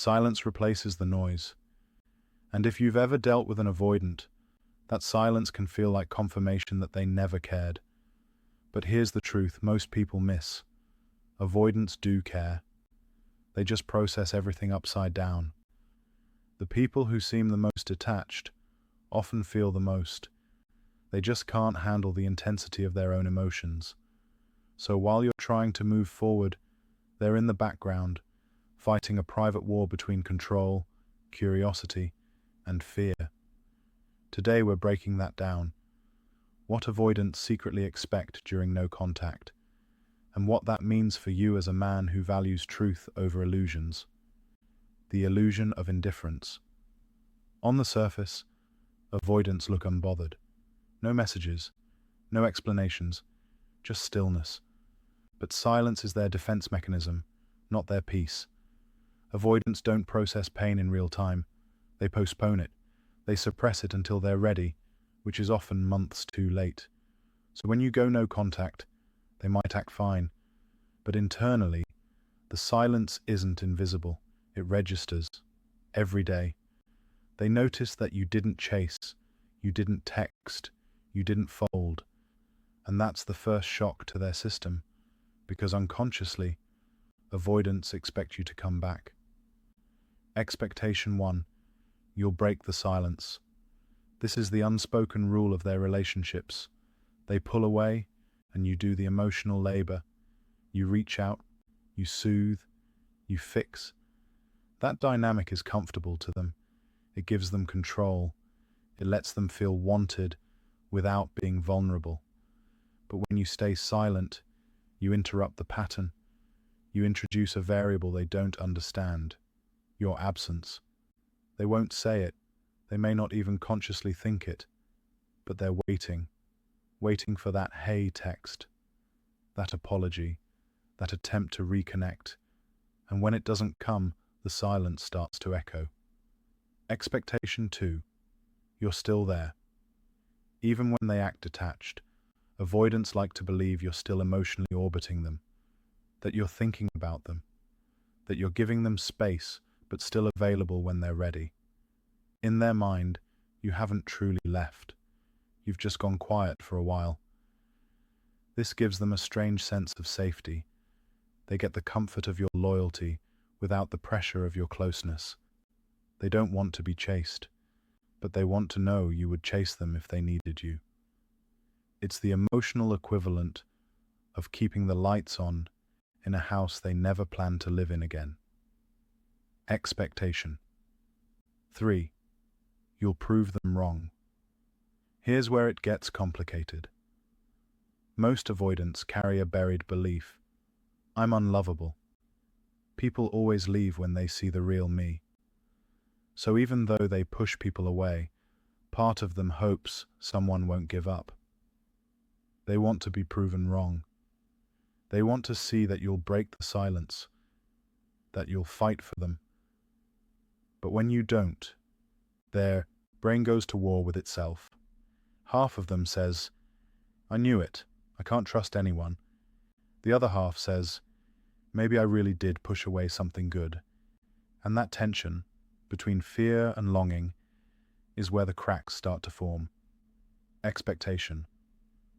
Silence replaces the noise. And if you've ever dealt with an avoidant, that silence can feel like confirmation that they never cared. But here's the truth most people miss. Avoidants do care. They just process everything upside down. The people who seem the most detached often feel the most. They just can't handle the intensity of their own emotions. So while you're trying to move forward, they're in the background, fighting a private war between control, curiosity, and fear. Today we're breaking that down. What avoidants secretly expect during no contact, and what that means for you as a man who values truth over illusions. The illusion of indifference. On the surface, avoidants look unbothered. No messages, no explanations, just stillness. But silence is their defense mechanism, not their peace. Avoidants don't process pain in real time. They postpone it. They suppress it until they're ready, which is often months too late. So when you go no contact, they might act fine. But internally, the silence isn't invisible. It registers every day. They notice that you didn't chase, you didn't text, you didn't fold. And that's the first shock to their system, because unconsciously, avoidants expect you to come back. Expectation 1. You'll break the silence. This is the unspoken rule of their relationships. They pull away, and you do the emotional labor. You reach out, you soothe, you fix. That dynamic is comfortable to them. It gives them control. It lets them feel wanted without being vulnerable. But when you stay silent, you interrupt the pattern. You introduce a variable they don't understand. Your absence. They won't say it. They may not even consciously think it. But they're waiting for that hey text, that apology, that attempt to reconnect. And when it doesn't come, the silence starts to echo. Expectation 2. You're still there. Even when they act detached, avoidants like to believe you're still emotionally orbiting them, that you're thinking about them, that you're giving them space but still available when they're ready. In their mind, you haven't truly left. You've just gone quiet for a while. This gives them a strange sense of safety. They get the comfort of your loyalty without the pressure of your closeness. They don't want to be chased, but they want to know you would chase them if they needed you. It's the emotional equivalent of keeping the lights on in a house they never plan to live in again. Expectation. 3. You'll prove them wrong. Here's where it gets complicated. Most avoidants carry a buried belief. I'm unlovable. People always leave when they see the real me. So even though they push people away, part of them hopes someone won't give up. They want to be proven wrong. They want to see that you'll break the silence, that you'll fight for them. But when you don't, their brain goes to war with itself. Half of them says, I knew it, I can't trust anyone. The other half says, maybe I really did push away something good. And that tension, between fear and longing, is where the cracks start to form. Expectation.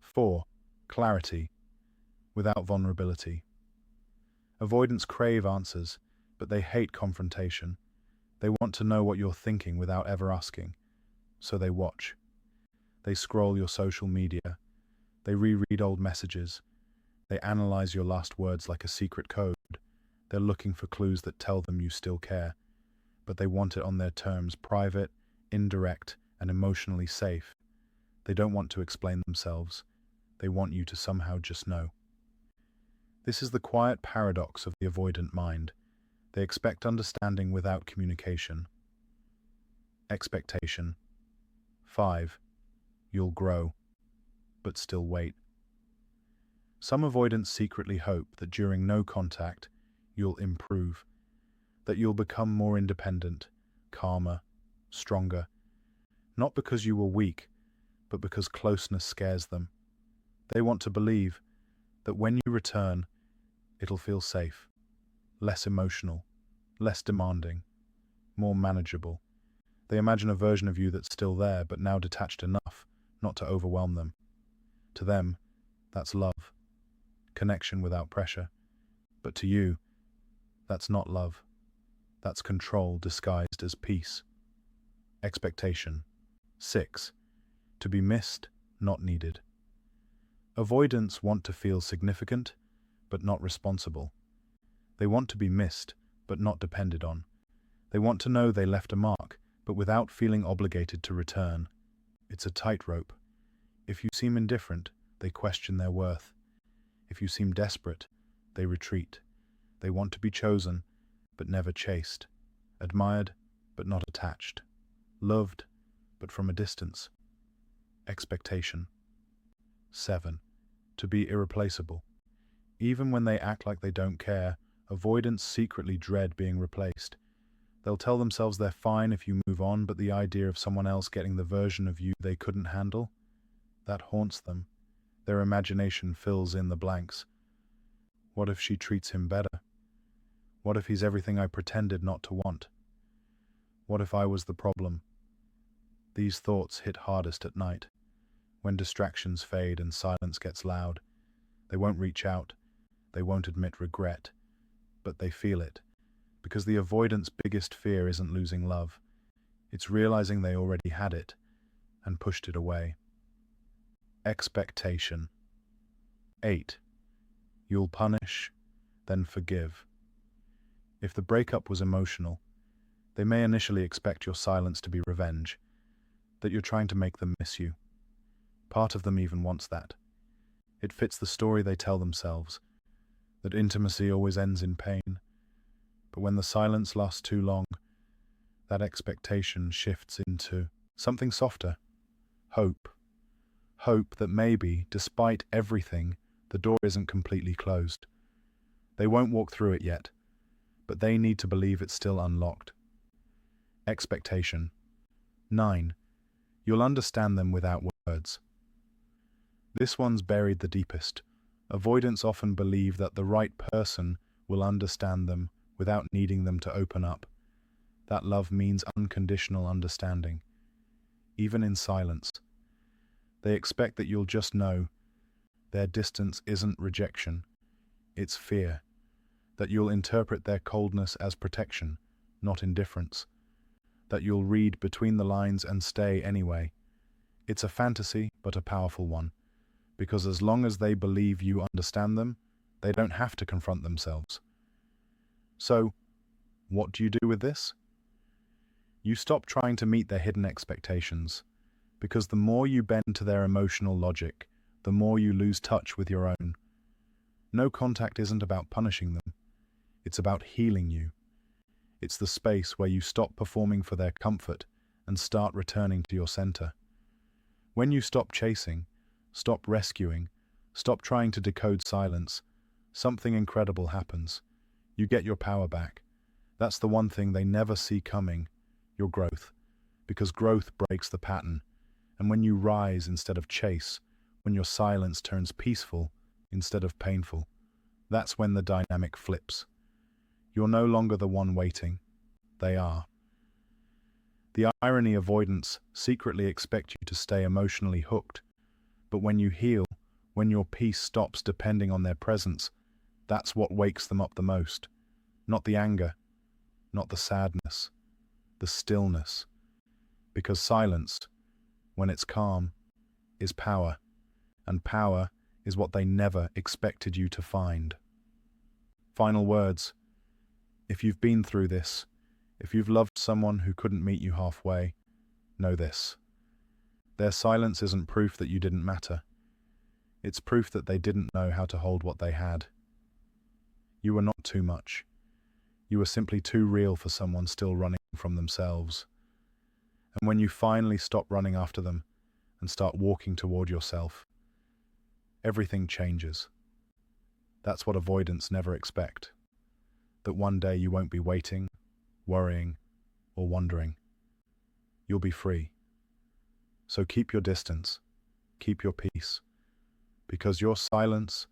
4. Clarity, without vulnerability. Avoidants crave answers, but they hate confrontation. They want to know what you're thinking without ever asking. So they watch. They scroll your social media. They reread old messages. They analyze your last words like a secret code. They're looking for clues that tell them you still care. But they want it on their terms, private, indirect, and emotionally safe. They don't want to explain themselves. They want you to somehow just know. This is the quiet paradox of the avoidant mind. They expect understanding without communication. Expectation. 5. You'll grow, but still wait. Some avoidants secretly hope that during no contact, you'll improve, that you'll become more independent, calmer, stronger, not because you were weak, but because closeness scares them. They want to believe that when you return, it'll feel safe, less emotional, less demanding. more manageable. They imagine a version of you that's still there, but now detached enough not to overwhelm them. To them, that's love, connection without pressure. But to you, that's not love. That's control disguised as peace. Expectation. 6. To be missed, not needed. Avoidants want to feel significant, but not responsible. They want to be missed, but not depended on. They want to know they left a mark, but without feeling obligated to return. It's a tightrope. If you seem indifferent, they question their worth. If you seem desperate, they retreat. They want to be chosen, but never chased. Admired, but not attached. Loved, but from a distance. Expectation. 7. To be irreplaceable. Even when they act like they don't care, avoidants secretly dread being replaced. They'll tell themselves they're fine if you move on, but the idea of someone else getting the version of you they couldn't handle, that haunts them. Their imagination fills in the blanks. What if she treats him better? What if he's everything I pretended not to want? What if I was the problem? These thoughts hit hardest at night, when distractions fade and silence gets loud. They won't reach out, they won't admit regret, but they feel it, because the avoidant's biggest fear isn't losing love. It's realizing they already had it and pushed it away. Expectation. 8. You'll punish, then forgive. If the breakup was emotional, they may initially expect your silence to be revenge, that you're trying to make them miss you. Part of them even wants that. It fits the story they tell themselves, that intimacy always ends in pain. But when the silence lasts too long, that expectation shifts into something softer. Hope. Hope that maybe, despite everything, the door isn't completely closed. They won't walk through it yet, but they need to believe it's still unlocked. Expectation. 9. You'll understand them without words. This one's buried the deepest. Avoidants often believe that the right person will understand them without needing them to open up. That love means unconditional understanding, even in silence. They expect that you'll just know. Their distance isn't rejection, it's fear. That you'll interpret their coldness as protection, not indifference. That you'll read between the lines and stay anyway. It's a fantasy, but a powerful one, because as long as they believe you understand them, they don't have to confront themselves. So, what do you do with this? You stop trying to meet their hidden expectations, because the more you bend to their emotional logic, the more you lose touch with your own. No contact isn't about punishing them. It's about healing you. It's the space where you stop performing for their comfort and start returning to your center. When you stop chasing, stop rescuing, stop trying to decode silence, something incredible happens. You get your power back. That's the one thing they never see coming, your growth. Because growth breaks the pattern. And when you rise instead of chase, when your silence turns peaceful instead of painful, that's when the dynamic flips. You're no longer the one waiting. They are. The irony avoidants secretly expect you to stay emotionally hooked. But when you heal, when your peace stops depending on their presence, that's what wakes them up the most. Not the anger, not the sadness, the stillness. Because silence, when it's calm, is power. And power is what they never expected you to find. Final words. If you've been through this, if you've loved someone who couldn't meet you halfway, know this. Their silence isn't proof that you didn't matter. It's proof that they didn't know how to hold what they had. You were not too much. You were simply too real for someone still running from themselves. And when you finally stop running after them and start walking toward yourself, everything changes. That's what avoidants never expect. That one day you won't be waiting, worrying, or wondering. You'll be free. So keep your distance, keep your peace, because your silence,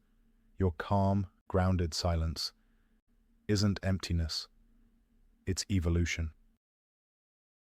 your calm, grounded silence, isn't emptiness, it's evolution.